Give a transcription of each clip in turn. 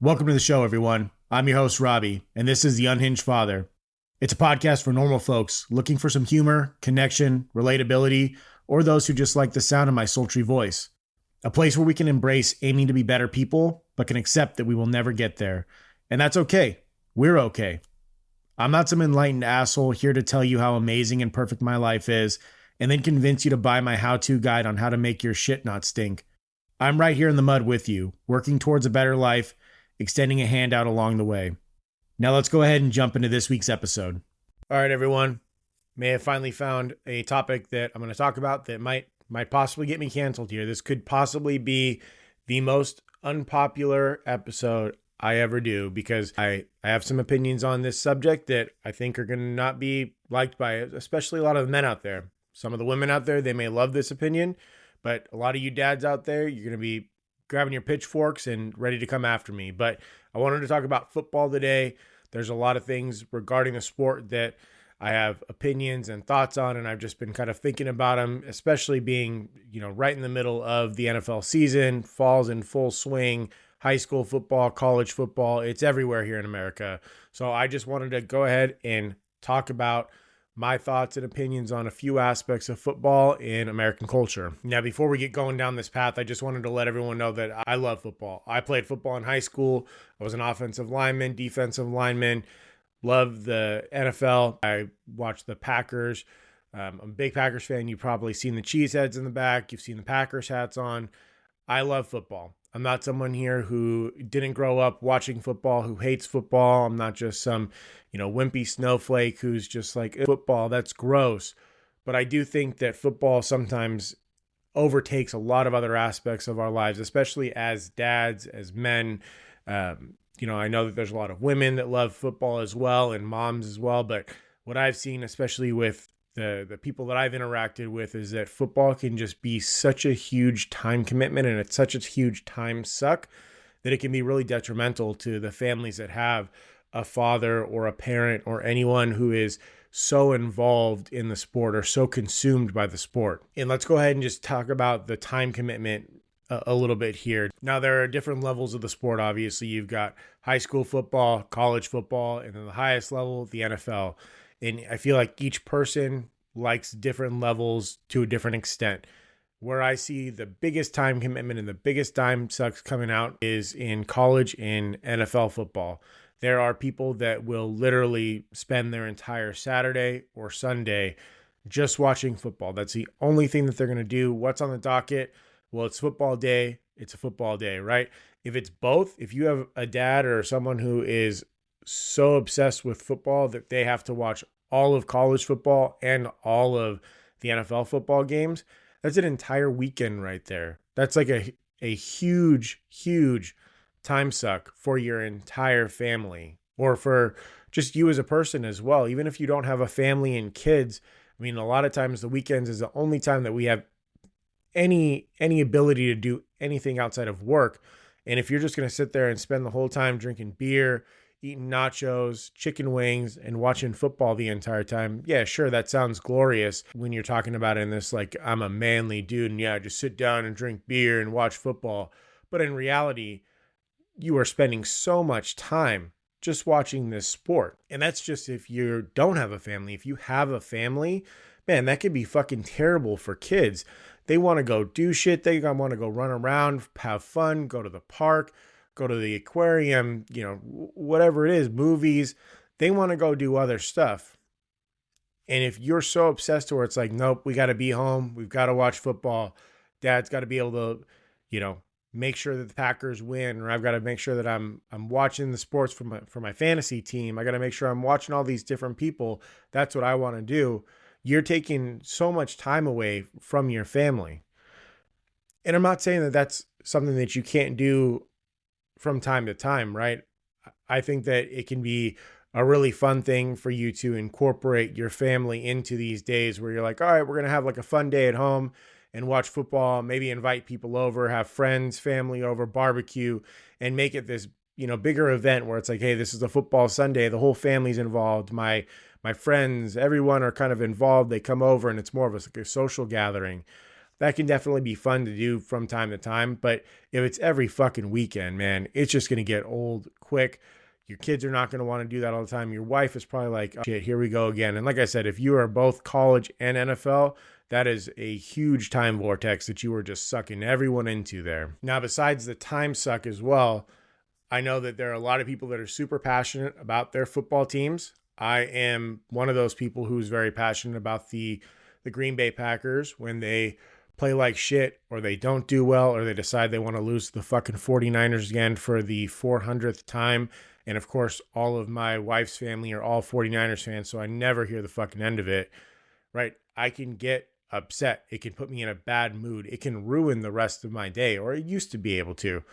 Welcome to the show, everyone. I'm your host, Robbie, and this is The Unhinged Father. It's a podcast for normal folks looking for some humor, connection, relatability, or those who just like the sound of my sultry voice. A place where we can embrace aiming to be better people, but can accept that we will never get there. And that's okay. We're okay. I'm not some enlightened asshole here to tell you how amazing and perfect my life is, and then convince you to buy my how-to guide on how to make your shit not stink. I'm right here in the mud with you, working towards a better life, extending a hand out along the way. Now let's go ahead and jump into this week's episode. All right, everyone. May have finally found a topic that I'm going to talk about that might possibly get me canceled here. This could possibly be the most unpopular episode I ever do because I have some opinions on this subject that I think are going to not be liked by especially a lot of the men out there. Some of the women out there, they may love this opinion, but a lot of you dads out there, you're going to be grabbing your pitchforks and ready to come after me. But I wanted to talk about football today. There's a lot of things regarding the sport that I have opinions and thoughts on, and I've just been kind of thinking about them, especially being, right in the middle of the NFL season, fall's in full swing, high school football, college football, it's everywhere here in America. So I just wanted to go ahead and talk about my thoughts and opinions on a few aspects of football in American culture. Now, before we get going down this path, I just wanted to let everyone know that I love football. I played football in high school. I was an offensive lineman, defensive lineman, love the NFL. I watched the Packers. I'm a big Packers fan. You've probably seen the cheeseheads in the back. You've seen the Packers hats on. I love football. I'm not someone here who didn't grow up watching football, who hates football. I'm not just some, wimpy snowflake who's just like, football, that's gross. But I do think that football sometimes overtakes a lot of other aspects of our lives, especially as dads, as men. I know that there's a lot of women that love football as well and moms as well. But what I've seen, especially with the people that I've interacted with, is that football can just be such a huge time commitment and it's such a huge time suck that it can be really detrimental to the families that have a father or a parent or anyone who is so involved in the sport or so consumed by the sport. And let's go ahead and just talk about the time commitment a little bit here. Now, there are different levels of the sport. Obviously, you've got high school football, college football, and then the highest level, the NFL. And I feel like each person likes different levels to a different extent. Where I see the biggest time commitment and the biggest time sucks coming out is in college and NFL football. There are people that will literally spend their entire Saturday or Sunday just watching football. That's the only thing that they're going to do. What's on the docket? Well, it's football day. It's a football day, right? If it's both, if you have a dad or someone who is so obsessed with football that they have to watch all of college football and all of the NFL football games, that's an entire weekend right there. That's like a huge, huge time suck for your entire family or for just you as a person as well. Even if you don't have a family and kids, I mean, a lot of times the weekends is the only time that we have any ability to do anything outside of work. And if you're just going to sit there and spend the whole time drinking beer, eating nachos, chicken wings, and watching football the entire time, yeah, sure, that sounds glorious when you're talking about it in this, like, I'm a manly dude, and yeah, just sit down and drink beer and watch football. But in reality, you are spending so much time just watching this sport. And that's just if you don't have a family. If you have a family, man, that could be fucking terrible for kids. They want to go do shit. They want to go run around, have fun, go to the park, go to the aquarium, whatever it is, movies. They want to go do other stuff. And if you're so obsessed to where it's like, nope, we got to be home. We've got to watch football. Dad's got to be able to, make sure that the Packers win, or I've got to make sure that I'm watching the sports for my fantasy team. I got to make sure I'm watching all these different people. That's what I want to do. You're taking so much time away from your family. And I'm not saying that that's something that you can't do from time to time, right? I think that it can be a really fun thing for you to incorporate your family into these days where you're like, all right, we're going to have like a fun day at home and watch football, maybe invite people over, have friends, family over, barbecue, and make it this, bigger event where it's like, hey, this is a football Sunday. The whole family's involved. My friends, everyone are kind of involved. They come over and it's more of a social gathering. that can definitely be fun to do from time to time. But if it's every fucking weekend, man, it's just going to get old quick. Your kids are not going to want to do that all the time. Your wife is probably like, oh, shit, here we go again. And like I said, if you are both college and NFL, that is a huge time vortex that you are just sucking everyone into there. Now, besides the time suck as well, I know that there are a lot of people that are super passionate about their football teams. I am one of those people who's very passionate about the Green Bay Packers when they play like shit or they don't do well or they decide they want to lose to the fucking 49ers again for the 400th time. And of course, all of my wife's family are all 49ers fans, so I never hear the fucking end of it, right? I can get upset. It can put me in a bad mood. It can ruin the rest of my day, or it used to be able to.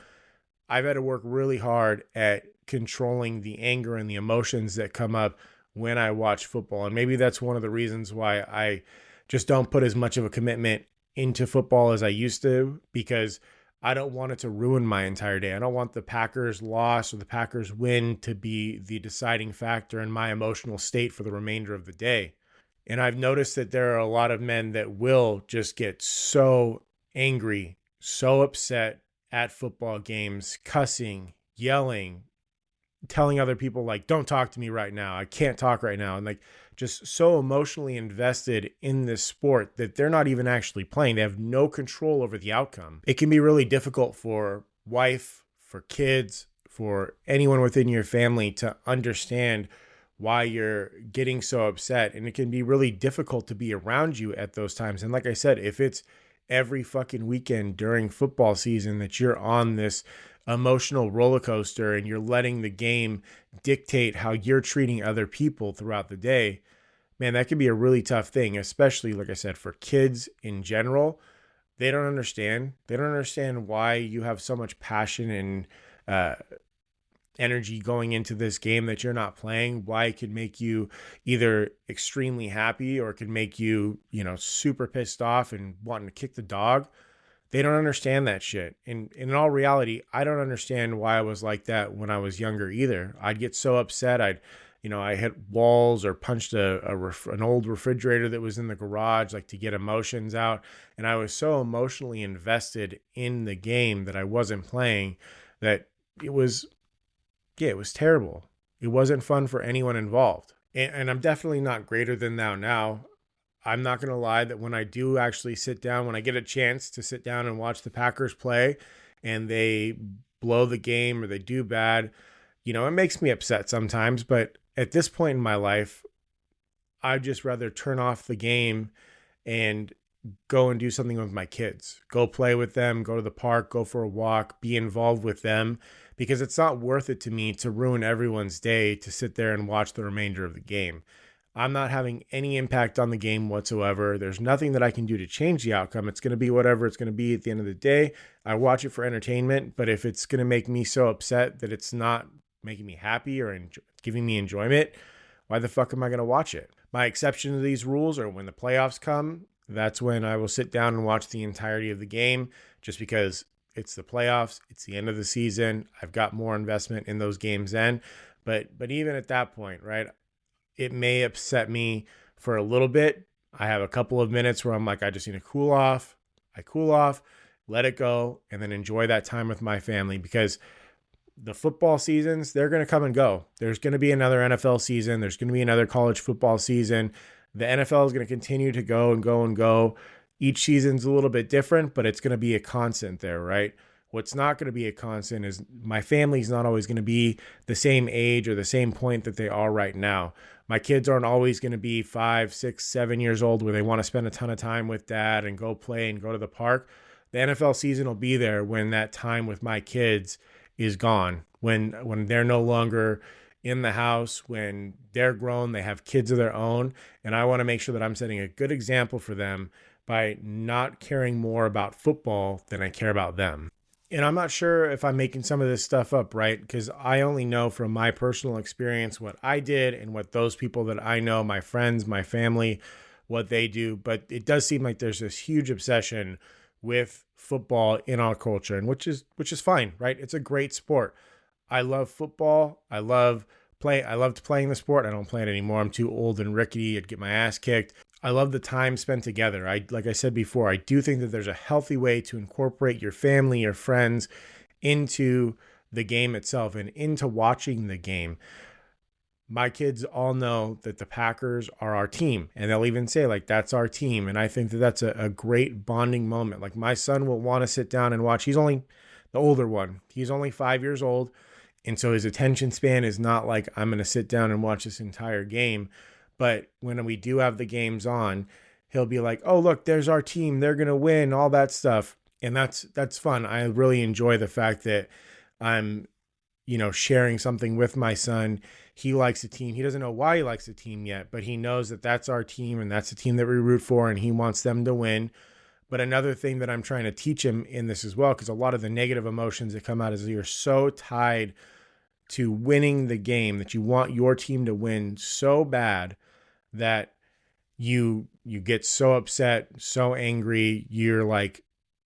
I've had to work really hard at controlling the anger and the emotions that come up when I watch football. And maybe that's one of the reasons why I just don't put as much of a commitment into football as I used to, because I don't want it to ruin my entire day. I don't want the Packers loss or the Packers win to be the deciding factor in my emotional state for the remainder of the day. And I've noticed that there are a lot of men that will just get so angry, so upset at football games, cussing, yelling, telling other people like, don't talk to me right now. I can't talk right now. And like just so emotionally invested in this sport that they're not even actually playing. They have no control over the outcome. It can be really difficult for wife, for kids, for anyone within your family to understand why you're getting so upset. And it can be really difficult to be around you at those times. And like I said, if it's every fucking weekend during football season that you're on this emotional roller coaster and you're letting the game dictate how you're treating other people throughout the day, man, that can be a really tough thing, especially, like I said, for kids in general. They don't understand. They don't understand why you have so much passion and energy going into this game that you're not playing, why it could make you either extremely happy or it could make you, super pissed off and wanting to kick the dog. They don't understand that shit. And in all reality, I don't understand why I was like that when I was younger either. I'd get so upset. I hit walls or punched an old refrigerator that was in the garage, like to get emotions out. And I was so emotionally invested in the game that I wasn't playing that it was terrible. It wasn't fun for anyone involved. And I'm definitely not greater than thou now. I'm not going to lie that when I do actually sit down, when I get a chance to sit down and watch the Packers play and they blow the game or they do bad, it makes me upset sometimes. But at this point in my life, I'd just rather turn off the game and go and do something with my kids. Go play with them, go to the park, go for a walk, be involved with them, because it's not worth it to me to ruin everyone's day to sit there and watch the remainder of the game. I'm not having any impact on the game whatsoever. There's nothing that I can do to change the outcome. It's going to be whatever it's going to be at the end of the day. I watch it for entertainment, but if it's going to make me so upset that it's not making me happy or giving me enjoyment, why the fuck am I going to watch it? My exception to these rules are when the playoffs come. That's when I will sit down and watch the entirety of the game, just because it's the playoffs. It's the end of the season. I've got more investment in those games then. But even at that point, right, it may upset me for a little bit. I have a couple of minutes where I'm like, I just need to cool off. I cool off, let it go, and then enjoy that time with my family, because the football seasons, they're going to come and go. There's going to be another NFL season. There's going to be another college football season. The NFL is going to continue to go and go and go. Each season's a little bit different, but it's going to be a constant there, right? What's not going to be a constant is my family's not always going to be the same age or the same point that they are right now. My kids aren't always going to be 5, 6, 7 years old where they want to spend a ton of time with dad and go play and go to the park. The NFL season will be there when that time with my kids is gone, when they're no longer in the house, when they're grown, they have kids of their own. And I want to make sure that I'm setting a good example for them by not caring more about football than I care about them. And I'm not sure if I'm making some of this stuff up, right? Because I only know from my personal experience what I did and what those people that I know, my friends, my family, what they do. But it does seem like there's this huge obsession with football in our culture, and which is fine, right? It's a great sport. I love football. I loved playing the sport. I don't play it anymore. I'm too old and rickety. I'd get my ass kicked. I love the time spent together. Like I said before, I do think that there's a healthy way to incorporate your family, your friends into the game itself and into watching the game. My kids all know that the Packers are our team, and they'll even say, like, that's our team. And I think that that's a great bonding moment. Like, my son will want to sit down and watch. He's only the older one, he's only 5 years old. And so his attention span is not like I'm going to sit down and watch this entire game. But when we do have the games on, he'll be like, oh, look, there's our team. They're going to win, all that stuff. And that's fun. I really enjoy the fact that I'm, sharing something with my son. He likes the team. He doesn't know why he likes the team yet, but he knows that that's our team and that's the team that we root for, and he wants them to win. But another thing that I'm trying to teach him in this as well, because a lot of the negative emotions that come out is you're so tied to winning the game that you want your team to win so bad that you get so upset, so angry, you're like,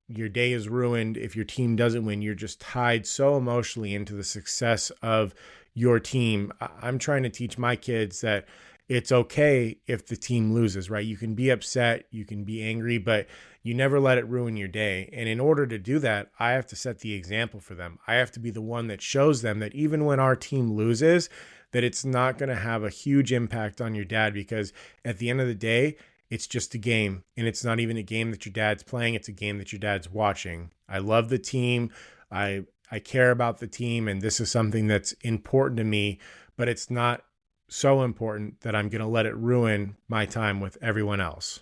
your day is ruined if your team doesn't win. You're just tied so emotionally into the success of your team. I'm trying to teach my kids that it's okay if the team loses, right? You can be upset, you can be angry, but you never let it ruin your day. And in order to do that, I have to set the example for them. I have to be the one that shows them that even when our team loses, that it's not going to have a huge impact on your dad, because at the end of the day, it's just a game, and it's not even a game that your dad's playing. It's a game that your dad's watching. I love the team. I care about the team, and this is something that's important to me, but it's not so important that I'm going to let it ruin my time with everyone else.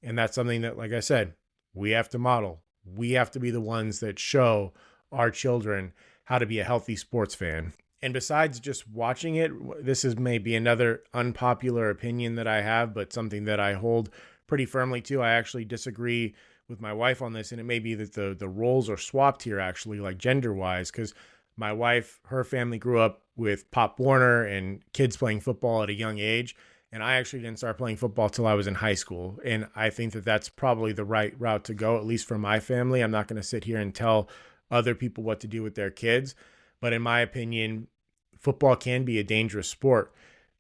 And that's something that, like I said, we have to model. We have to be the ones that show our children how to be a healthy sports fan. And besides just watching it, this is maybe another unpopular opinion that I have, but something that I hold pretty firmly to. I actually disagree with my wife on this, and it may be that the roles are swapped here, actually, like gender-wise, because my wife, her family grew up with Pop Warner and kids playing football at a young age, and I actually didn't start playing football till I was in high school. And I think that that's probably the right route to go, at least for my family. I'm not going to sit here and tell other people what to do with their kids. But in my opinion, football can be a dangerous sport,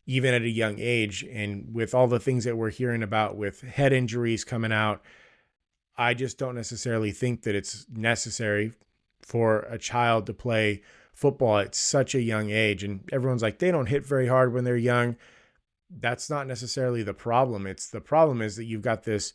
even at a young age. And with all the things that we're hearing about with head injuries coming out, I just don't necessarily think that it's necessary for a child to play football at such a young age. And everyone's like, they don't hit very hard when they're young. That's not necessarily the problem. The problem is that you've got this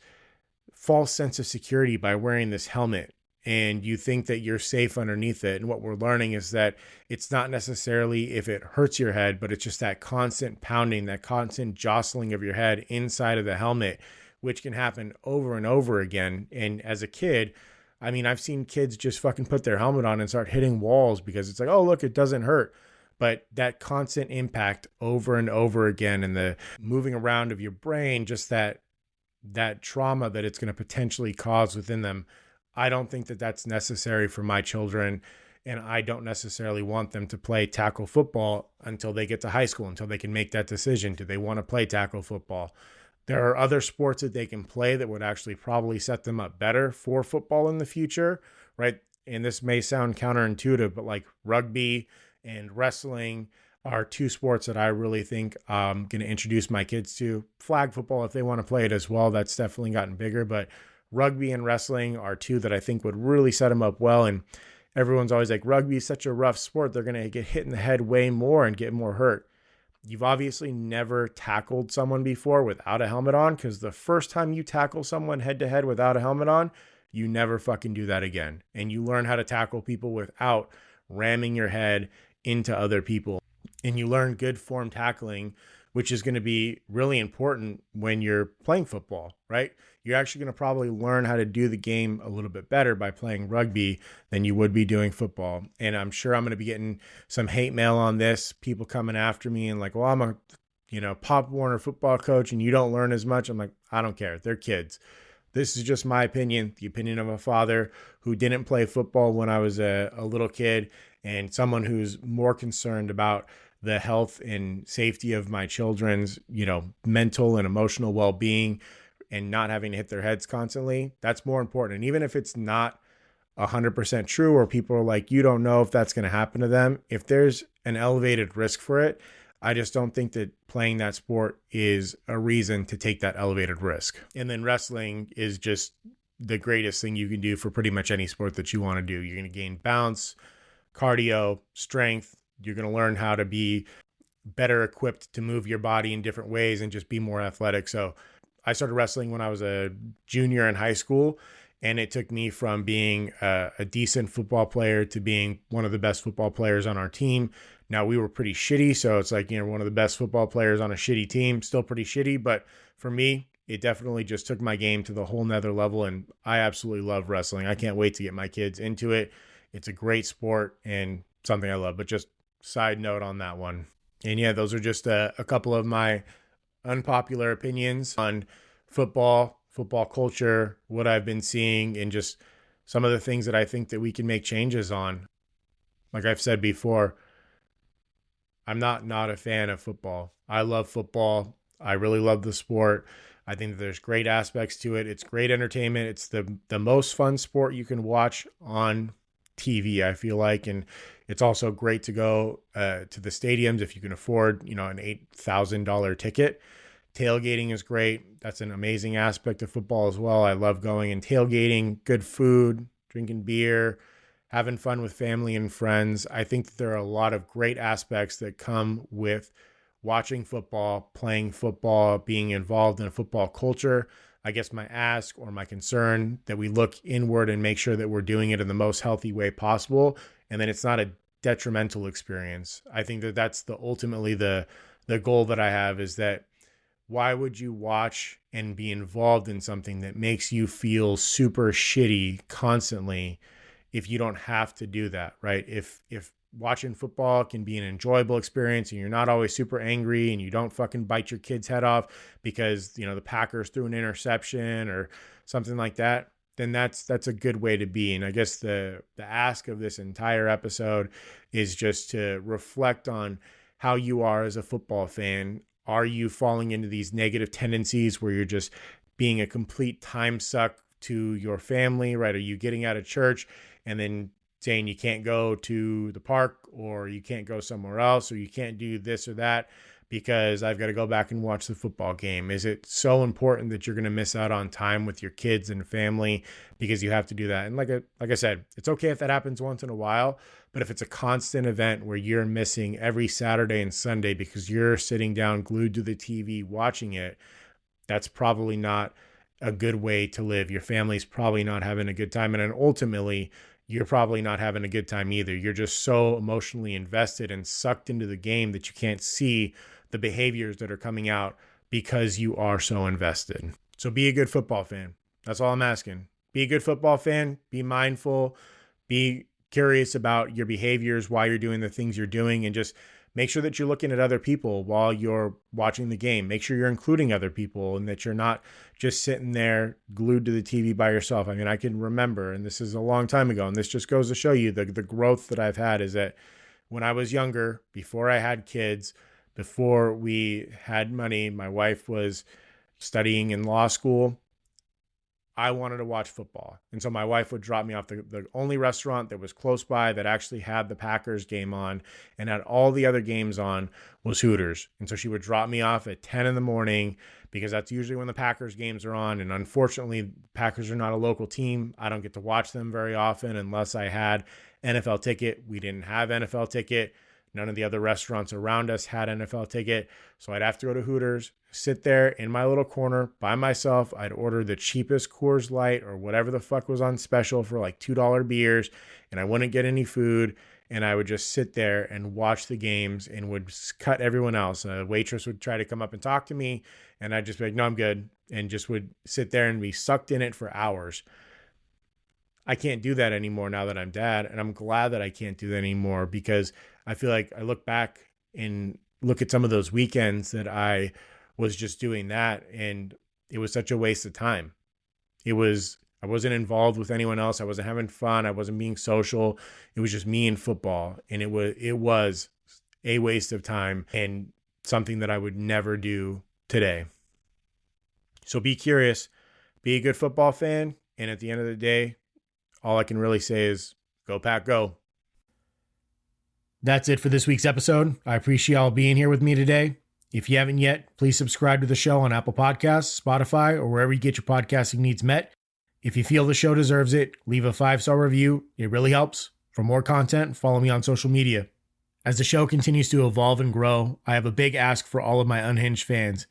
false sense of security by wearing this helmet, and you think that you're safe underneath it. And what we're learning is that it's not necessarily if it hurts your head, but it's just that constant pounding, that constant jostling of your head inside of the helmet, which can happen over and over again. And as a kid, I mean, I've seen kids just fucking put their helmet on and start hitting walls because it's like, oh, look, it doesn't hurt. But that constant impact over and over again, and the moving around of your brain, just that trauma that it's going to potentially cause within them, I don't think that that's necessary for my children. And I don't necessarily want them to play tackle football until they get to high school, until they can make that decision. Do they want to play tackle football? There are other sports that they can play that would actually probably set them up better for football in the future, right? And this may sound counterintuitive, but like rugby and wrestling are two sports that I really think I'm going to introduce my kids to. Flag football, if they want to play it as well, that's definitely gotten bigger, but rugby and wrestling are two that I think would really set them up well. And everyone's always like, rugby is such a rough sport. They're going to get hit in the head way more and get more hurt. You've obviously never tackled someone before without a helmet on, because the first time you tackle someone head to head without a helmet on, you never fucking do that again. And you learn how to tackle people without ramming your head into other people. And you learn good form tackling, which is going to be really important when you're playing football, right? You're actually going to probably learn how to do the game a little bit better by playing rugby than you would be doing football. And I'm sure I'm going to be getting some hate mail on this, people coming after me and like, well, I'm a Pop Warner football coach and you don't learn as much. I'm like, I don't care. They're kids. This is just my opinion, the opinion of a father who didn't play football when I was a little kid, and someone who's more concerned about the health and safety of my children's, mental and emotional well-being and not having to hit their heads constantly. That's more important. And even if it's not 100% true, or people are like, you don't know if that's going to happen to them, if there's an elevated risk for it, I just don't think that playing that sport is a reason to take that elevated risk. And then wrestling is just the greatest thing you can do for pretty much any sport that you want to do. You're going to gain bounce, cardio, strength. You're going to learn how to be better equipped to move your body in different ways and just be more athletic. So I started wrestling when I was a junior in high school, and it took me from being a decent football player to being one of the best football players on our team. Now, we were pretty shitty, so it's like, one of the best football players on a shitty team, still pretty shitty. But for me, it definitely just took my game to the whole nother level, and I absolutely love wrestling. I can't wait to get my kids into it. It's a great sport and something I love. But just side note on that one. And yeah, those are just a couple of my unpopular opinions on football culture, what I've been seeing, and just some of the things that I think that we can make changes on. Like I've said before, I'm not a fan of football. I love football. I really love the sport. I think that there's great aspects to it. It's great entertainment. It's the most fun sport you can watch on TV, I feel like. And it's also great to go to the stadiums if you can afford, an $8,000 ticket. Tailgating is great. That's an amazing aspect of football as well. I love going and tailgating, good food, drinking beer, having fun with family and friends. I think that there are a lot of great aspects that come with watching football, playing football, being involved in a football culture. I guess my ask or my concern that we look inward and make sure that we're doing it in the most healthy way possible, and then it's not a detrimental experience. I think that that's ultimately the goal that I have, is that why would you watch and be involved in something that makes you feel super shitty constantly if you don't have to do that, right? If watching football can be an enjoyable experience and you're not always super angry and you don't fucking bite your kid's head off because, the Packers threw an interception or something like that, then that's a good way to be. And I guess the ask of this entire episode is just to reflect on how you are as a football fan. Are you falling into these negative tendencies where you're just being a complete time suck to your family, right? Are you getting out of church and then saying you can't go to the park, or you can't go somewhere else, or you can't do this or that because I've got to go back and watch the football game? Is it so important that you're going to miss out on time with your kids and family because you have to do that? And like I said, it's okay if that happens once in a while, but if it's a constant event where you're missing every Saturday and Sunday because you're sitting down glued to the TV watching it, that's probably not a good way to live. Your family's probably not having a good time. And then ultimately, you're probably not having a good time either. You're just so emotionally invested and sucked into the game that you can't see the behaviors that are coming out because you are so invested. So be a good football fan. That's all I'm asking. Be a good football fan. Be mindful. Be curious about your behaviors, why you're doing the things you're doing, and just make sure that you're looking at other people while you're watching the game. Make sure you're including other people and that you're not just sitting there glued to the TV by yourself. I mean, I can remember, and this is a long time ago, and this just goes to show you the growth that I've had, is that when I was younger, before I had kids, before we had money, my wife was studying in law school, I wanted to watch football. And so my wife would drop me off. The only restaurant that was close by that actually had the Packers game on and had all the other games on was Hooters. And so she would drop me off at 10 in the morning because that's usually when the Packers games are on. And unfortunately, Packers are not a local team. I don't get to watch them very often unless I had NFL ticket. We didn't have NFL ticket. None of the other restaurants around us had NFL ticket. So I'd have to go to Hooters, sit there in my little corner by myself. I'd order the cheapest Coors Light or whatever the fuck was on special for like $2 beers, and I wouldn't get any food. And I would just sit there and watch the games and would cut everyone else. A waitress would try to come up and talk to me, and I'd just be like, no, I'm good. And just would sit there and be sucked in it for hours. I can't do that anymore now that I'm dad. And I'm glad that I can't do that anymore, because I feel like I look back and look at some of those weekends that I was just doing that, and it was such a waste of time. I wasn't involved with anyone else. I wasn't having fun. I wasn't being social. It was just me and football. And it was a waste of time and something that I would never do today. So be curious, be a good football fan. And at the end of the day, all I can really say is go Pack, go. That's it for this week's episode. I appreciate y'all being here with me today. If you haven't yet, please subscribe to the show on Apple Podcasts, Spotify, or wherever you get your podcasting needs met. If you feel the show deserves it, leave a 5-star review. It really helps. For more content, follow me on social media. As the show continues to evolve and grow, I have a big ask for all of my Unhinged fans.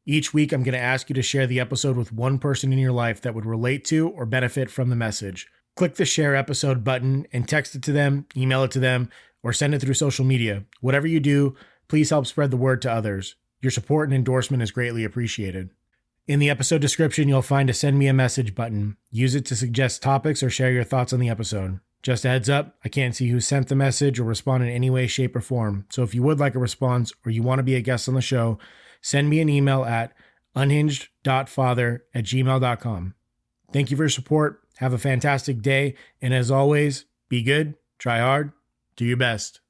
Each week, I'm going to ask you to share the episode with one person in your life that would relate to or benefit from the message. Click the share episode button and text it to them, email it to them, or send it through social media. Whatever you do, please help spread the word to others. Your support and endorsement is greatly appreciated. In the episode description, you'll find a send me a message button. Use it to suggest topics or share your thoughts on the episode. Just a heads up, I can't see who sent the message or respond in any way, shape, or form. So if you would like a response or you want to be a guest on the show, send me an email at unhinged.father@gmail.com. Thank you for your support. Have a fantastic day. And as always, be good, try hard, do your best.